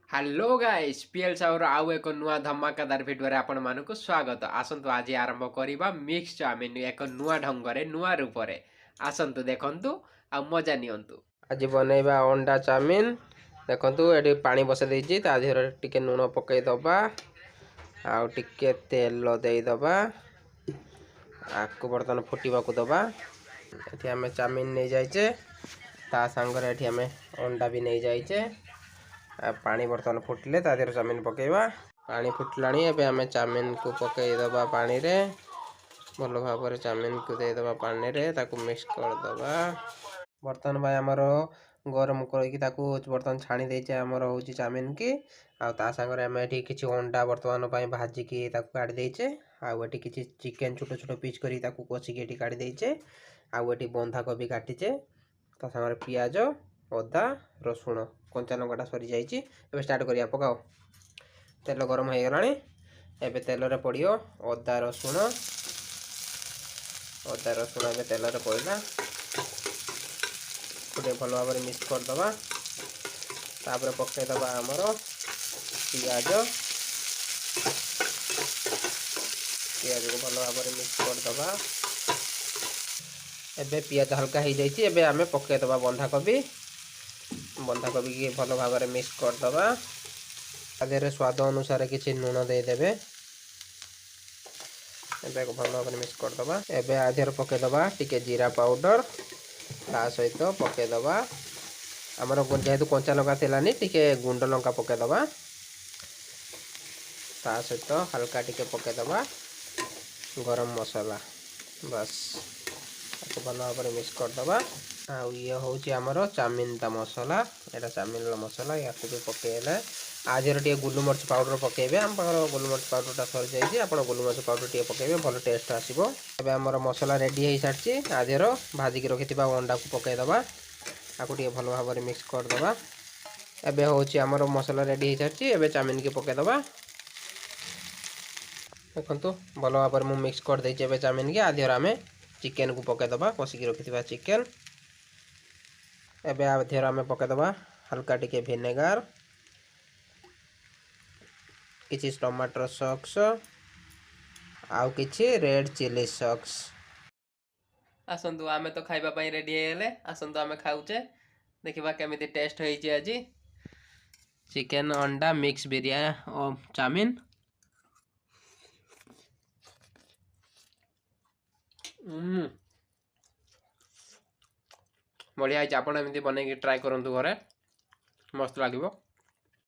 Hello guys PL साउर आउ एक नुआ धमाकादार भिडियो आपण मानक स्वागत। आसंतु आज आरंभ करिबा मिक्स चाउमिन एक नुआ ढंगरे नुआ रूपरे। आसंतु देखंतु आ मजा नियंतु। आज बनेबा अंडा चाउमिन। देखंतु एडी पानी बसे देछि ता देहर टिके नुन पकई दबा आ टिके तेल देई दबा आकु बर्तन फुटीबा को दबा। एठी हमें चाउमिन नै जाइछे ता संगरे एठी हमें अंडा भी नै जाइछे। पानी बर्तन फुटले ता देहर चाउमिन पकेबा। पानी फुटलाणी एबे हमें चाउमिन को पकई दबा पानी रे। भलो भाबरे चाउमिन को दे दबा पानी रे ताकू मिक्स कर दबा। बर्तन भाई हमरो गरम करके ताकू बर्तन छाणी देछे हमरो होची चाउमिन की आ ता संगरे हमें एठी किछि अंडा बर्तन पई भाजी की ताकू काट देछे आ एठी किछि चिकन छोटो छोटो पीस करी ताकू कोसी के एठी काट देछे आ एठी बंधा कोबी काटिचे ता संगरे प्याज अदा रसुण कंचा लंकाटा सरी जाइए। एबे स्टार्ट करिया पकाओ। तेल गरम हो गलानी एबे तेल रे पड़ियो अदा रसुण एबे तेल रे पड़ला गोटे भल भाव मिक्स कर दबा। तापर पके दबा हमर पियाज को भल भाव मिक्स कर दबा। एबे पियाज हल्का हो जाइए एबे आमे पके दबा बंधा कोबी की भल भाव मिक्स कर दबा। आधे स्वाद अनुसार किसी लुण दे देबे एबे को भल भाव मिक्स कर दबा। एबे आधे पके दबा टिके जीरा पाउडर ता सहित पके दबा हमर जेहेतु कंचा लंका थिलानी टिके गुंड लंका पके दबा ता सहित हल्का टिके पके दबा गरम मसाला बस ताको भल भाव मिक्स कर दबा। आ ये होची हमर चाउमिन ता मसाला एटा चाउमिन रो मसाला या को भी पकेले आज रे गोलमरिच पाउडर पकेबे हम पाखर गोलमरिच पाउडर ता सर जाइए आपण गोलमरिच पाउडर टिके पकेबे भल टेस्ट आसीबो। एबे हमर मसाला रेडी हे सारची आज रो भाजी की रखितिबा अंडा को पके दबा आको टिके भल भाव मिक्स कर दबा। एबे होची हमर मसाला रेडी हे सारची एबे चाउमिन की पके दबा। देखंतु भल भाव मु मिक्स कर देछि एबे चाउमिन की आधे हमें चिकन को पके दबा कोसी की रखितिबा चिकन। एबे आधे हमें पके दबा हल्का टिके विनेगर किछि टमाटर सॉस आउ किछि रेड चिली सॉस। आसंतु आमे तो खाइबा पई रेडी हेले आसंतु आमे खाउचे देखिबा केमिति टेस्ट होईची आजी। चिकन अंडा मिक्स बिरयानी और चाउमिन बढ़िया है। आप एमती बनई ट्राए करूँ घरे मस्त लगे।